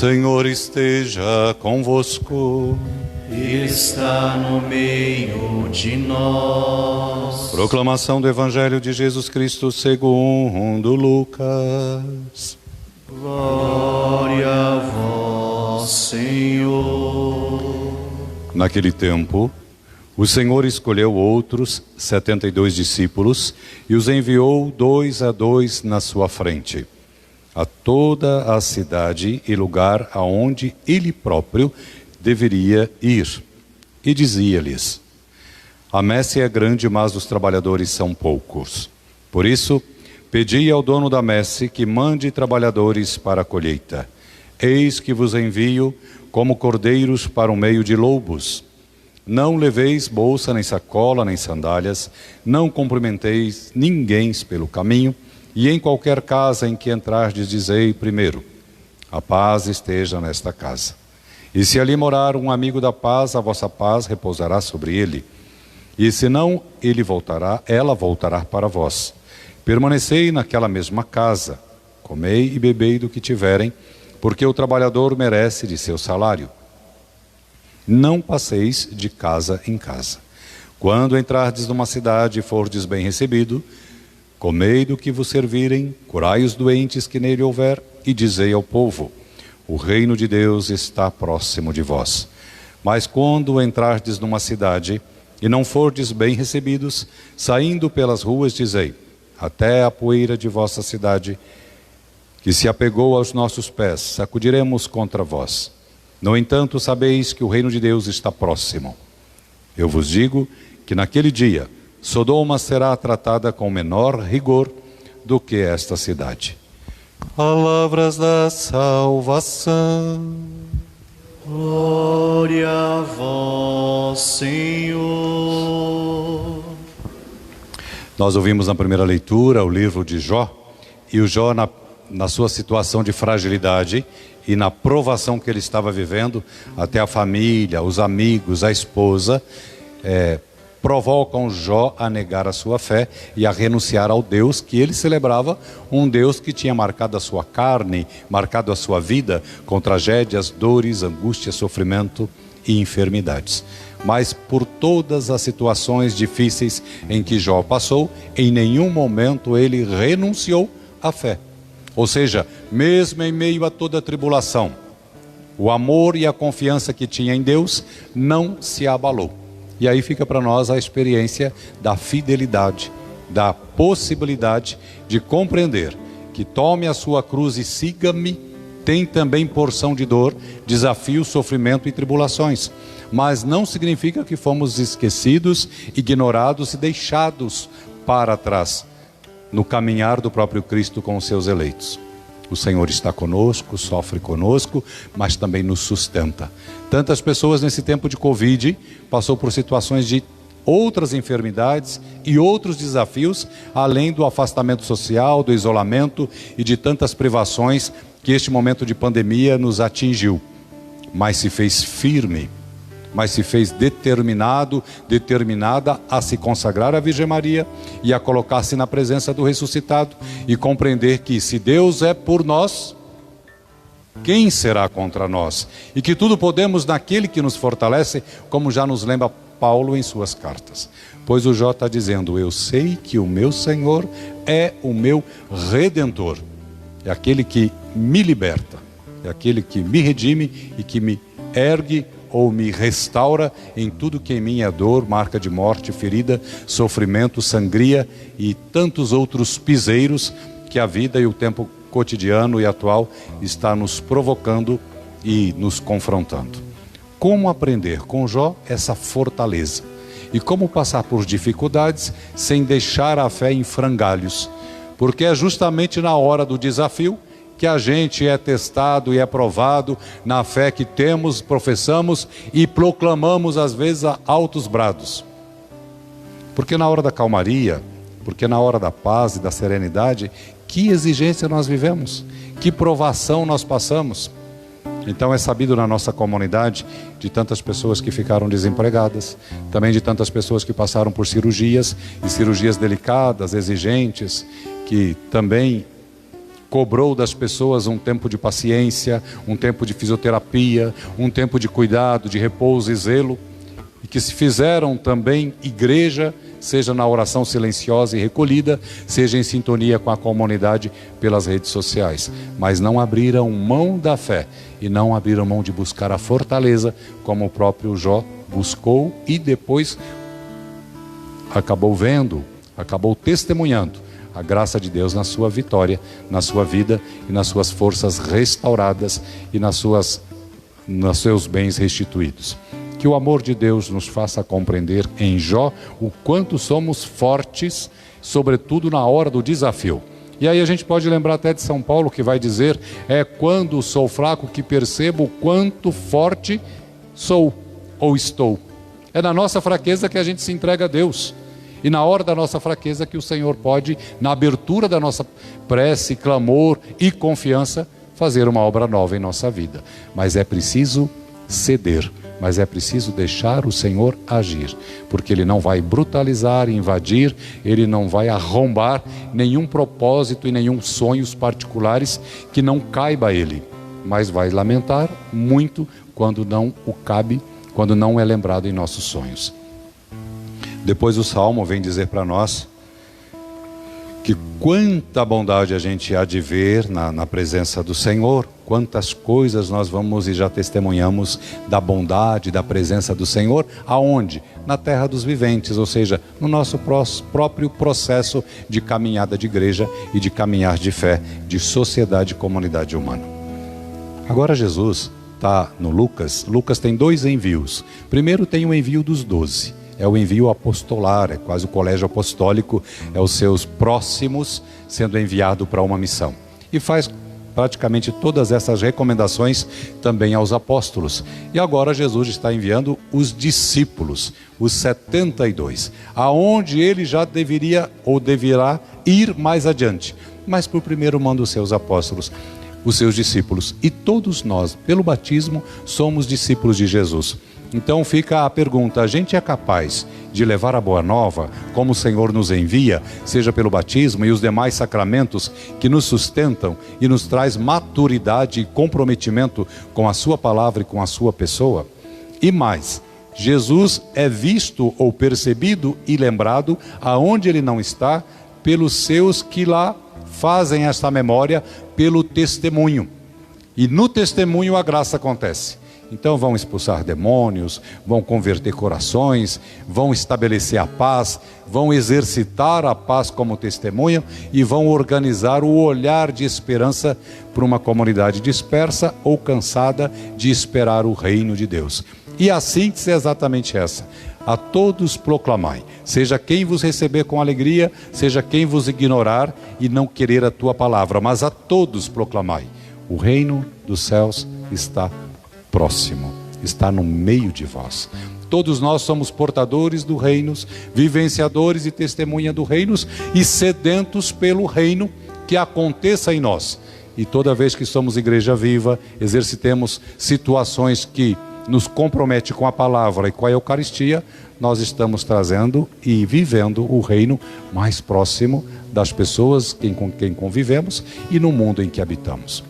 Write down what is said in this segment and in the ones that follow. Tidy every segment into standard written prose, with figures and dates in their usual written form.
Senhor esteja convosco. Ele está no meio de nós. Proclamação do Evangelho de Jesus Cristo segundo Lucas. Glória a vós, Senhor. Naquele tempo, o Senhor escolheu outros 72 discípulos e os enviou 2 a 2 na sua frente, a toda a cidade e lugar aonde ele próprio deveria ir. E dizia-lhes: a messe é grande, mas os trabalhadores são poucos. Por isso, pedi ao dono da messe que mande trabalhadores para a colheita. Eis que vos envio como cordeiros para o meio de lobos. Não leveis bolsa, nem sacola, nem sandálias, não cumprimenteis ninguém pelo caminho, e em qualquer casa em que entrardes, dizei primeiro: a paz esteja nesta casa. E se ali morar um amigo da paz, a vossa paz repousará sobre ele. E se não, ela voltará para vós. Permanecei naquela mesma casa, comei e bebei do que tiverem, porque o trabalhador merece de seu salário. Não passeis de casa em casa. Quando entrardes numa cidade e fordes bem recebido, comei do que vos servirem, curai os doentes que nele houver, e dizei ao povo: o reino de Deus está próximo de vós. Mas quando entrardes numa cidade e não fordes bem recebidos, saindo pelas ruas, dizei: até a poeira de vossa cidade, que se apegou aos nossos pés, sacudiremos contra vós. No entanto, sabeis que o reino de Deus está próximo. Eu vos digo que naquele dia Sodoma será tratada com menor rigor do que esta cidade. Palavras da salvação. Glória a vós, Senhor. Nós ouvimos na primeira leitura o livro de Jó, e o Jó na sua situação de fragilidade e na provação que ele estava vivendo, até a família, os amigos, a esposa, provocam Jó a negar a sua fé e a renunciar ao Deus que ele celebrava, um Deus que tinha marcado a sua carne, marcado a sua vida com tragédias, dores, angústias, sofrimento e enfermidades. Mas por todas as situações difíceis em que Jó passou, em nenhum momento ele renunciou à fé. Ou seja, mesmo em meio a toda a tribulação, o amor e a confiança que tinha em Deus não se abalou. E aí fica para nós a experiência da fidelidade, da possibilidade de compreender que tome a sua cruz e siga-me, tem também porção de dor, desafio, sofrimento e tribulações. Mas não significa que fomos esquecidos, ignorados e deixados para trás no caminhar do próprio Cristo com os seus eleitos. O Senhor está conosco, sofre conosco, mas também nos sustenta. Tantas pessoas nesse tempo de Covid passou por situações de outras enfermidades e outros desafios, além do afastamento social, do isolamento e de tantas privações que este momento de pandemia nos atingiu. Mas se fez firme, mas se fez determinada a se consagrar à Virgem Maria e a colocar-se na presença do ressuscitado e compreender que se Deus é por nós, quem será contra nós? E que tudo podemos naquele que nos fortalece, como já nos lembra Paulo em suas cartas. Pois o Jó está dizendo: eu sei que o meu Senhor é o meu Redentor, é aquele que me liberta, é aquele que me redime e que me ergue ou me restaura em tudo que em mim é dor, marca de morte, ferida, sofrimento, sangria e tantos outros piseiros que a vida e o tempo cotidiano e atual está nos provocando e nos confrontando. Como aprender com Jó essa fortaleza? E como passar por dificuldades sem deixar a fé em frangalhos? Porque é justamente na hora do desafio que a gente é testado e é provado na fé que temos, professamos e proclamamos às vezes a altos brados. Porque na hora da calmaria, porque na hora da paz e da serenidade, que exigência nós vivemos, que provação nós passamos. Então é sabido na nossa comunidade de tantas pessoas que ficaram desempregadas, também de tantas pessoas que passaram por cirurgias, e cirurgias delicadas, exigentes, que também cobrou das pessoas um tempo de paciência, um tempo de fisioterapia, um tempo de cuidado, de repouso e zelo, e que se fizeram também igreja, seja na oração silenciosa e recolhida, seja em sintonia com a comunidade pelas redes sociais, mas não abriram mão da fé e não abriram mão de buscar a fortaleza, como o próprio Jó buscou e depois acabou vendo, acabou testemunhando a graça de Deus na sua vitória, na sua vida e nas suas forças restauradas e nos seus bens restituídos. Que o amor de Deus nos faça compreender em Jó o quanto somos fortes, sobretudo na hora do desafio. E aí a gente pode lembrar até de São Paulo, que vai dizer: é quando sou fraco que percebo o quanto forte sou ou estou. É na nossa fraqueza que a gente se entrega a Deus. E na hora da nossa fraqueza que o Senhor pode, na abertura da nossa prece, clamor e confiança, fazer uma obra nova em nossa vida. Mas é preciso ceder, mas é preciso deixar o Senhor agir, porque Ele não vai brutalizar, invadir, Ele não vai arrombar nenhum propósito e nenhum sonhos particulares que não caiba a Ele, mas vai lamentar muito quando não o cabe, quando não é lembrado em nossos sonhos. Depois o Salmo vem dizer para nós que quanta bondade a gente há de ver na presença do Senhor, quantas coisas nós vamos e já testemunhamos da bondade, da presença do Senhor, aonde? Na terra dos viventes, ou seja, no nosso próprio processo de caminhada de igreja e de caminhar de fé, de sociedade e comunidade humana. Agora Jesus está no Lucas. Lucas tem 2 envios. Primeiro tem o envio dos 12. É o envio apostolar, é quase o colégio apostólico, é os seus próximos sendo enviado para uma missão. E faz praticamente todas essas recomendações também aos apóstolos. E agora Jesus está enviando os discípulos, os 72, aonde ele já deveria ou deverá ir mais adiante. Mas por primeiro manda os seus apóstolos, os seus discípulos. E todos nós, pelo batismo, somos discípulos de Jesus. Então fica a pergunta: a gente é capaz de levar a boa nova, como o Senhor nos envia, seja pelo batismo e os demais sacramentos que nos sustentam e nos traz maturidade e comprometimento com a sua palavra e com a sua pessoa? E mais, Jesus é visto ou percebido e lembrado aonde ele não está, pelos seus que lá fazem esta memória pelo testemunho. E no testemunho a graça acontece. Então vão expulsar demônios, vão converter corações, vão estabelecer a paz, vão exercitar a paz como testemunha e vão organizar o olhar de esperança para uma comunidade dispersa ou cansada de esperar o reino de Deus. E a síntese é exatamente essa: a todos proclamai, seja quem vos receber com alegria, seja quem vos ignorar e não querer a tua palavra, mas a todos proclamai: o reino dos céus está próximo, está no meio de vós. Todos nós somos portadores do reino, vivenciadores e testemunha do reino e sedentos pelo reino que aconteça em nós. E toda vez que somos igreja viva, exercitemos situações que nos comprometem com a palavra e com a Eucaristia, nós estamos trazendo e vivendo o reino mais próximo das pessoas com quem convivemos e no mundo em que habitamos.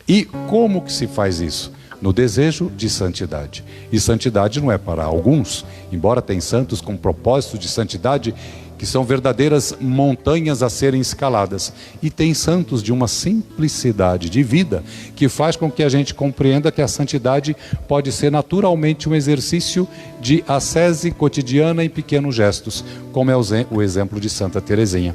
E como que se faz isso? No desejo de santidade. E santidade não é para alguns, embora tem santos com propósito de santidade, que são verdadeiras montanhas a serem escaladas. E tem santos de uma simplicidade de vida, que faz com que a gente compreenda que a santidade pode ser naturalmente um exercício de ascese cotidiana em pequenos gestos, como é o exemplo de Santa Teresinha.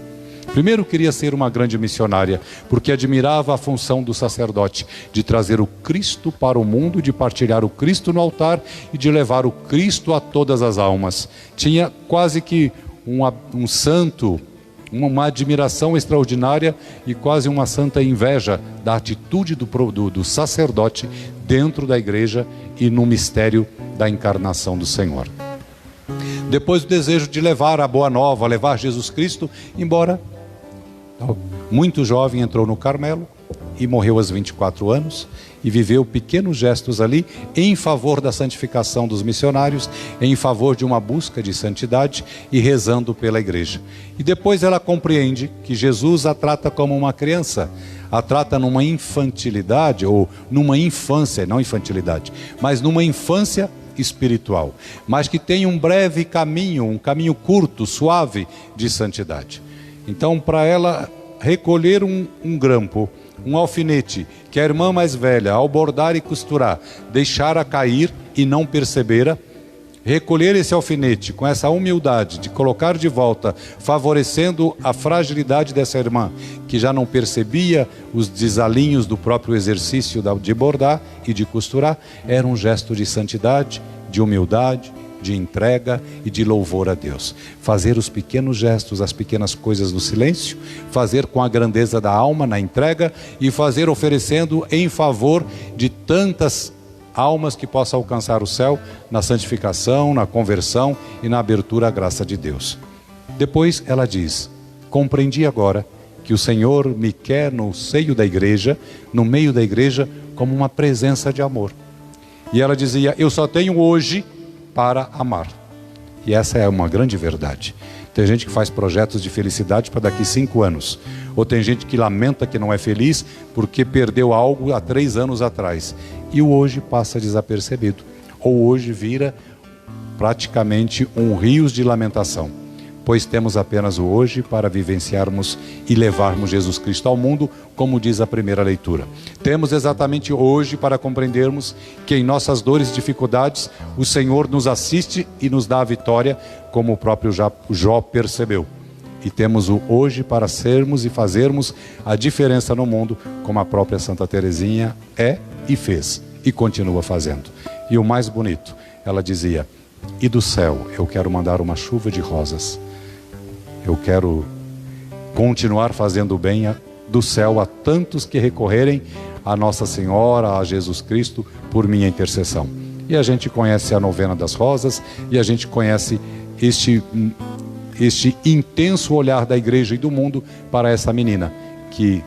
Primeiro queria ser uma grande missionária, porque admirava a função do sacerdote, de trazer o Cristo para o mundo, de partilhar o Cristo no altar e de levar o Cristo a todas as almas. Tinha quase que um santo, uma admiração extraordinária e quase uma santa inveja da atitude do sacerdote dentro da igreja e no mistério da encarnação do Senhor. Depois o desejo de levar a boa nova, levar Jesus Cristo, embora muito jovem entrou no Carmelo e morreu aos 24 anos, e viveu pequenos gestos ali em favor da santificação dos missionários, em favor de uma busca de santidade e rezando pela igreja. E depois ela compreende que Jesus a trata como uma criança, a trata numa infantilidade, ou numa infância, não infantilidade, mas numa infância espiritual, mas que tem um breve caminho, um caminho curto, suave de santidade. Então, para ela recolher um grampo, um alfinete, que a irmã mais velha, ao bordar e costurar, deixara cair e não percebera, recolher esse alfinete com essa humildade de colocar de volta, favorecendo a fragilidade dessa irmã, que já não percebia os desalinhos do próprio exercício de bordar e de costurar, era um gesto de santidade, de humildade, de entrega e de louvor a Deus. Fazer os pequenos gestos, as pequenas coisas no silêncio, fazer com a grandeza da alma na entrega e fazer oferecendo em favor de tantas almas que possam alcançar o céu na santificação, na conversão e na abertura à graça de Deus. Depois ela diz: compreendi agora que o Senhor me quer no seio da igreja, no meio da igreja, como uma presença de amor. E ela dizia: eu só tenho hoje para amar. E essa é uma grande verdade. Tem gente que faz projetos de felicidade para daqui 5 anos. Ou tem gente que lamenta que não é feliz porque perdeu algo há 3 anos atrás. E o hoje passa desapercebido. Ou hoje vira praticamente um rio de lamentação. Pois temos apenas o hoje para vivenciarmos e levarmos Jesus Cristo ao mundo, como diz a primeira leitura. Temos exatamente hoje para compreendermos que em nossas dores e dificuldades o Senhor nos assiste e nos dá a vitória, como o próprio Jó percebeu. E temos o hoje para sermos e fazermos a diferença no mundo, como a própria Santa Teresinha é e fez, e continua fazendo. E o mais bonito, ela dizia: e do céu eu quero mandar uma chuva de rosas. Eu quero continuar fazendo bem do céu a tantos que recorrerem a Nossa Senhora, a Jesus Cristo, por minha intercessão. E a gente conhece a novena das rosas, e a gente conhece este intenso olhar da igreja e do mundo para essa menina, que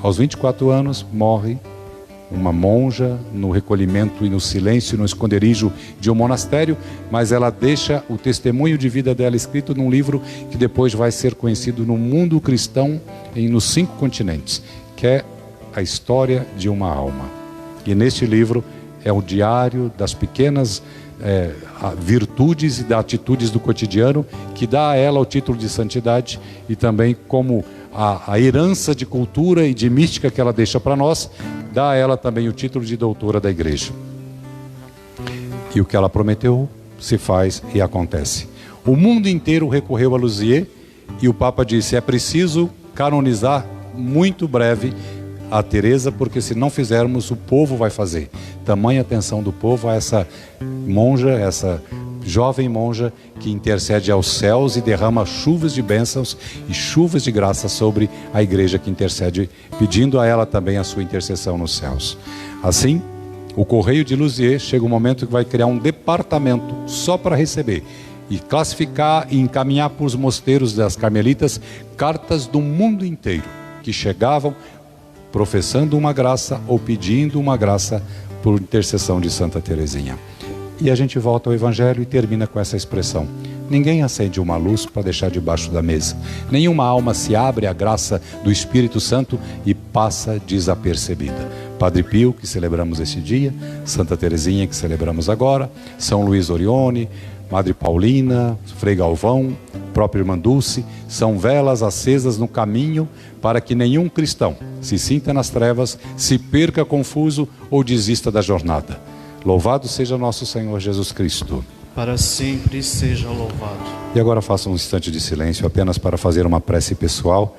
aos 24 anos morre, uma monja, no recolhimento e no silêncio, no esconderijo de um monastério, mas ela deixa o testemunho de vida dela escrito num livro que depois vai ser conhecido no mundo cristão nos 5 continentes, que é a história de uma alma. E neste livro é o diário das pequenas virtudes e das atitudes do cotidiano, que dá a ela o título de santidade, e também como a herança de cultura e de mística que ela deixa para nós, dá a ela também o título de doutora da igreja. E o que ela prometeu se faz e acontece. O mundo inteiro recorreu a Lisieux, e o Papa disse: é preciso canonizar muito breve a Teresa, porque se não fizermos, o povo vai fazer. Tamanha atenção do povo a essa monja, essa jovem monja que intercede aos céus e derrama chuvas de bênçãos e chuvas de graça sobre a igreja que intercede, pedindo a ela também a sua intercessão nos céus. Assim, o Correio de Lisieux chega um momento que vai criar um departamento só para receber e classificar e encaminhar para os mosteiros das carmelitas cartas do mundo inteiro que chegavam professando uma graça ou pedindo uma graça por intercessão de Santa Teresinha. E a gente volta ao Evangelho e termina com essa expressão: ninguém acende uma luz para deixar debaixo da mesa. Nenhuma alma se abre à graça do Espírito Santo e passa desapercebida. Padre Pio, que celebramos este dia, Santa Teresinha, que celebramos agora, São Luís Orione, Madre Paulina, Frei Galvão, própria Irmã Dulce, são velas acesas no caminho para que nenhum cristão se sinta nas trevas, se perca confuso ou desista da jornada. Louvado seja nosso Senhor Jesus Cristo. Para sempre seja louvado. E agora faça um instante de silêncio apenas para fazer uma prece pessoal